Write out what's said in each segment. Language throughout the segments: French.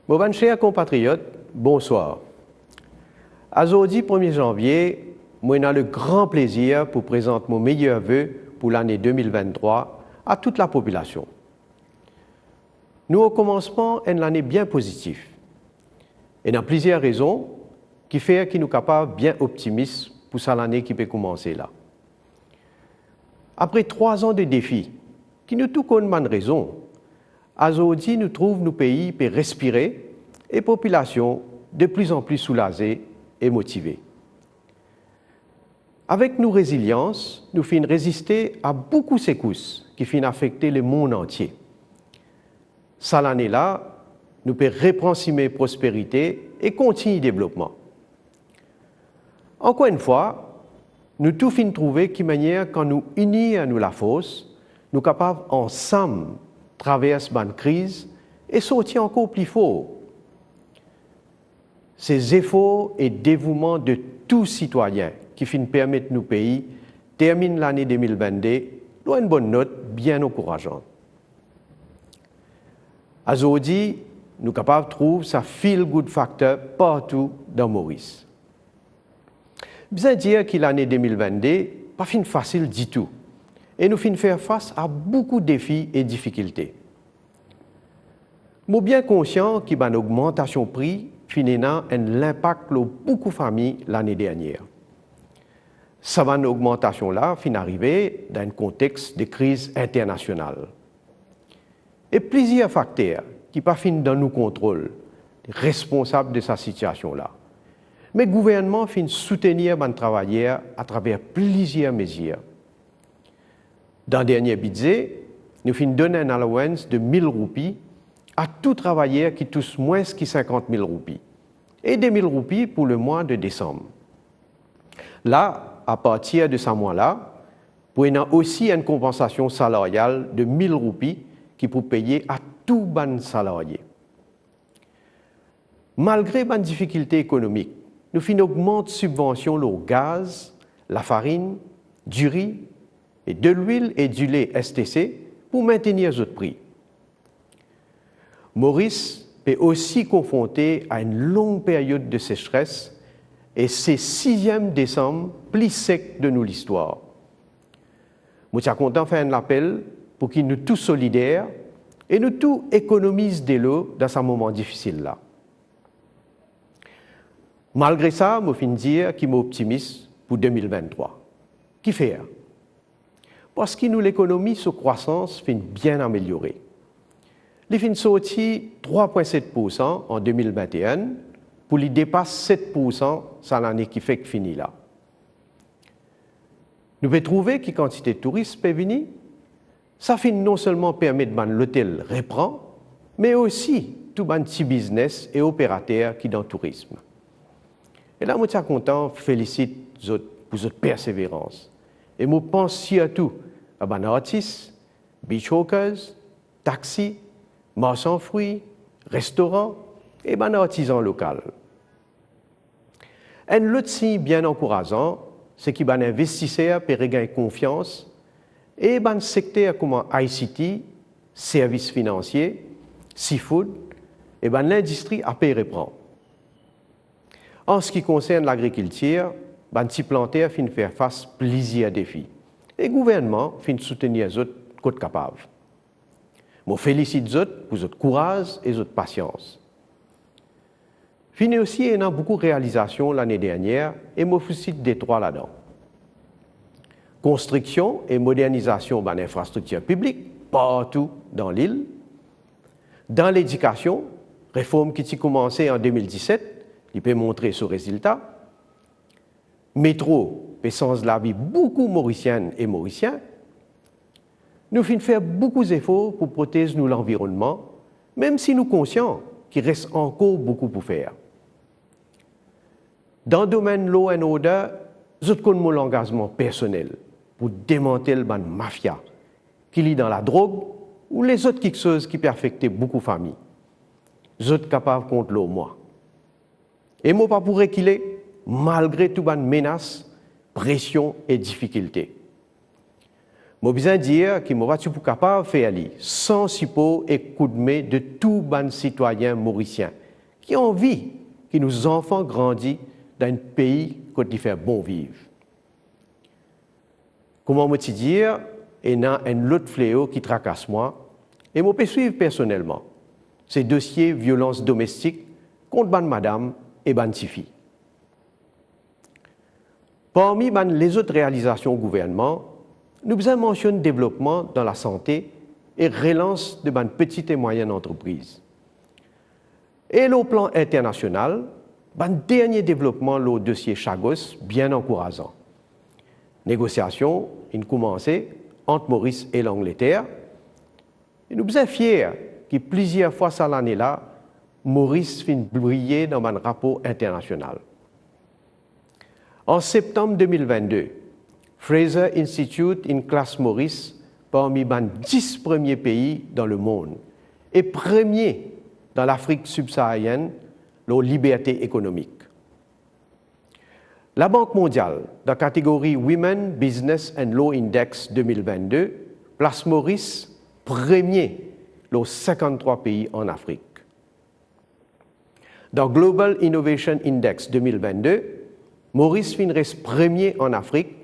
Mes chers compatriotes, bonsoir. Aujourd'hui, 1er janvier, moi j'ai le grand plaisir pour présenter mon meilleur vœu pour l'année 2023 à toute la population. Nous, au commencement, une année bien positive. Et il y a plusieurs raisons qui font que nous sommes capables bien optimistes pour cette année qui peut commencer là. Après 3 ans de défis, qui nous tous une bonne raison, aujourd'hui, nous trouvons nos pays pour respirer et population de plus en plus soulagée et motivée. Avec nos résiliences, nous finissons résister à beaucoup de secousses qui finissent affecter le monde entier. Cette année-là, nous pouvons reprendre prospérité et continuer le développement. Encore une fois, nous tous finissons trouver qu'une manière, quand nous unis à nous la force, nous sommes capables ensemble de traverser cette crise et sortir encore plus fort. Ces efforts et dévouements de tous citoyens qui finissent permettre nos pays terminer l'année 2022 dans une bonne note bien encourageante. Aujourd'hui, nous sommes capables de trouver ce feel-good factor partout dans Maurice. Bien dire que l'année 2022 n'est pas facile du tout et nous finissons faire face à beaucoup de défis et difficultés. Nous sommes bien conscients qu'il y a une augmentation de prix finalement l'impact de beaucoup de familles l'année dernière. Cette augmentation-là finit arriver dans un contexte de crise internationale. Et plusieurs facteurs qui ne sont pas dans nos contrôles, responsables de cette situation-là. Mais le gouvernement finit soutenir les travailleurs à travers plusieurs mesures. Dans le dernier budget, nous finissons donner un allowance de 1 000 roupies à tout travailleur qui touche moins que 50 000 roupies et 2 000 roupies pour le mois de décembre. Là, à partir de ce mois-là, vous avez aussi une compensation salariale de 1 000 roupies qui peut payer à tout les salariés. Malgré les difficultés économiques, nous finissons augmenter les subventions au gaz, la farine, du riz, et de l'huile et du lait STC pour maintenir les prix. Maurice est aussi confronté à une longue période de sécheresse et c'est 6e décembre plus sec de nous l'histoire. Je suis content de faire un appel pour que nous tous solidaires et nous tous économisent de l'eau dans ce moment difficile-là. Malgré ça, je finis dire qu'il est optimiste pour 2023. Qui fait? Parce que nous, l'économie sur croissance finit bien améliorée. Il finit sorti 3,7% en 2021 pour lui dépasse 7% sur l'année qui fait que finit là. Nous pouvons trouver que la quantité de touristes peut venir. Ça finit non seulement permettre que l'hôtel reprend, mais aussi tout les petits business et opérateurs qui sont dans le tourisme. Et là, je suis content, félicite pour votre persévérance. Et je pense surtout à les artistes, beach hawkers, taxis, marchands de fruits, restaurants et les artisans locaux. Un autre signe bien encourageant, c'est que les investisseurs peuvent regagner confiance et les secteurs comme ICT, services financiers, seafood et l'industrie a pu reprendre. En ce qui concerne l'agriculture, les petits planteurs finissent faire face à plusieurs défis. Et le gouvernement finit soutenir les autres côté capables. Je félicite les autres pour votre courage et votre patience. Fini aussi, il y a beaucoup de réalisations l'année dernière et je félicite des 3 là-dedans. Construction et modernisation de l'infrastructure publique partout dans l'île. Dans l'éducation, réforme qui a commencé en 2017, il peut montrer ce résultat. Métro peut changer la vie beaucoup mauriciennes et mauriciens. Nous finissons faire beaucoup d'efforts pour protéger l'environnement, même si nous sommes conscients qu'il reste encore beaucoup pour faire. Dans le domaine de l'eau et l'odeur, nous avons l'engagement personnel pour démanteler la mafia qui lie dans la drogue ou les autres choses qui peuvent affecter beaucoup de familles. Nous sommes capables contre l'eau, moi. Et moi, pas pour qu'il est, malgré toutes les menaces, pressions et difficultés. Je besoin dire qu'il m'a pas capable de faire aller sans support et coup de main de tous les citoyens mauriciens qui ont envie que nos enfants grandissent dans un pays qui fait bon vivre. Comment me dire, il y a un autre fléau qui tracasse moi et je peux suivre personnellement. C'est le dossier violence domestique contre ban madame et ban tifi. Parmi les autres réalisations au gouvernement, nous avons mentionné le développement dans la santé et relance de petites et moyennes entreprises. Et au plan international, le dernier développement, le dossier Chagos, bien encourageant. Négociations ont commencé entre Maurice et l'Angleterre. Et nous sommes fiers que plusieurs fois cette année-là, Maurice finit briller dans un rapport international. En septembre 2022, Fraser Institute classe Maurice parmi les 10 premiers pays dans le monde et premier dans l'Afrique subsaharienne, la liberté économique. La Banque mondiale, dans la catégorie Women, Business and Law Index 2022, place Maurice premier dans 53 pays en Afrique. Dans Global Innovation Index 2022, Maurice reste premier en Afrique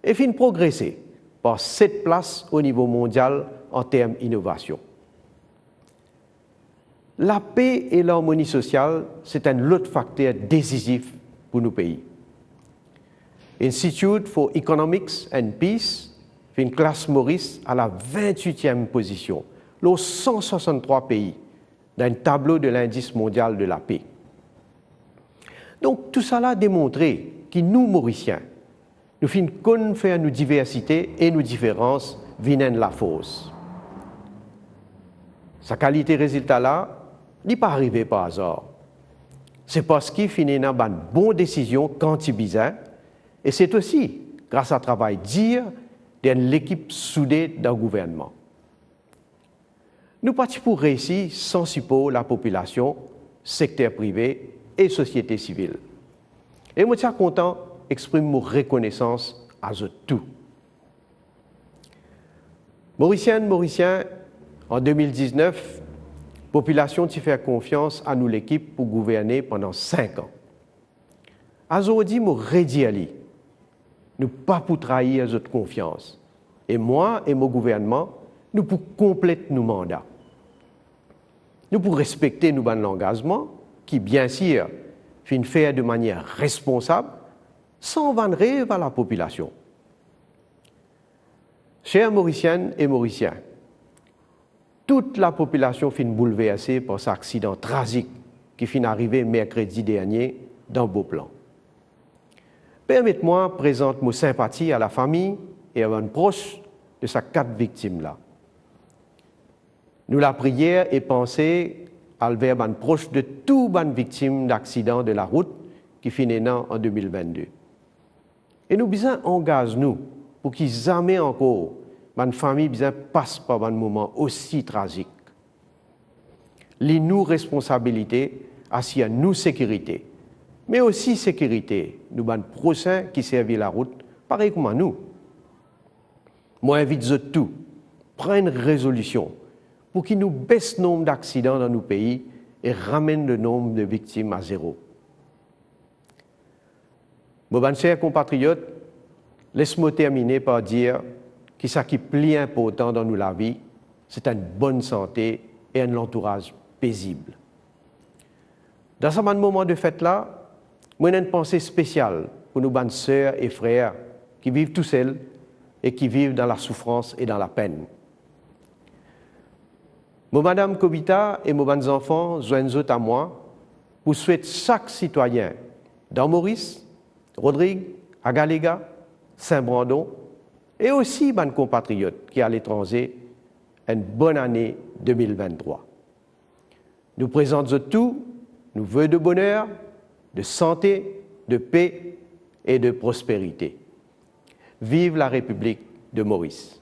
et finit progresser par 7 places au niveau mondial en termes d'innovation. La paix et l'harmonie sociale, c'est un autre facteur décisif pour nos pays. Institute for Economics and Peace classe Maurice à la 28e position, les 163 pays, dans le tableau de l'indice mondial de la paix. Donc, tout cela a démontré que nous, Mauriciens, nous finissons faire nos diversités et nos différences viennent la force. Sa qualité résultat-là, n'est pas arrivé par hasard. C'est parce qu'il finit dans une bonne décision quand il besoin, et c'est aussi grâce à travail dur de l'équipe soudée d'un gouvernement. Nous partons pour réussir sans support la population, secteur privé et société civile. Et moi, je suis content d'exprimer mon reconnaissance à eux tous. Mauriciennes, Mauriciens, en 2019, la population a fait confiance à nous l'équipe pour gouverner pendant 5 ans. Aujourd'hui, je redis à lui, nous pas pour trahir notre confiance. Et moi et mon gouvernement, nous pour compléter nos mandats. Nous pour respecter nos engagements, qui bien sûr, fin faire de manière responsable, sans vendre rêve à la population. Chers Mauriciennes et Mauriciens, toute la population fin bouleversée par cet accident tragique qui fin arrivé mercredi dernier dans Beauplan. Permettez-moi de présenter mes sympathies à la famille et à un proche de ces 4 victimes-là. Nous la prière et pensée à vers un proche de toutes les victimes d'accidents de la route qui finissent en 2022. Et nous besoin engagez-nous pour qu'ils jamais encore une famille besoin passe par un moment aussi tragique. Les nous responsabilités assurent nous sécurité, mais aussi sécurité nous ban prochains qui servent la route, pareil comme nous. Moi invite tous prendre une résolution pour qu'ils nous baissent le nombre d'accidents dans nos pays et ramènent le nombre de victimes à 0. Mes chers compatriotes, laisse-moi terminer par dire que ce qui est plus important dans la vie, c'est une bonne santé et un entourage paisible. Dans ce moment de fête-là, moi j'ai une pensée spéciale pour nos bonnes sœurs et frères qui vivent tout seuls et qui vivent dans la souffrance et dans la peine. Moi, Madame Kobita et mes bonnes enfants joignent à moi pour souhaiter chaque citoyen dans Maurice, Rodrigue, Agaléga, Saint-Brandon et aussi mes compatriotes qui sont à l'étranger une bonne année 2023. Nous présentons tout, nous voeux de bonheur, de santé, de paix et de prospérité. Vive la République de Maurice.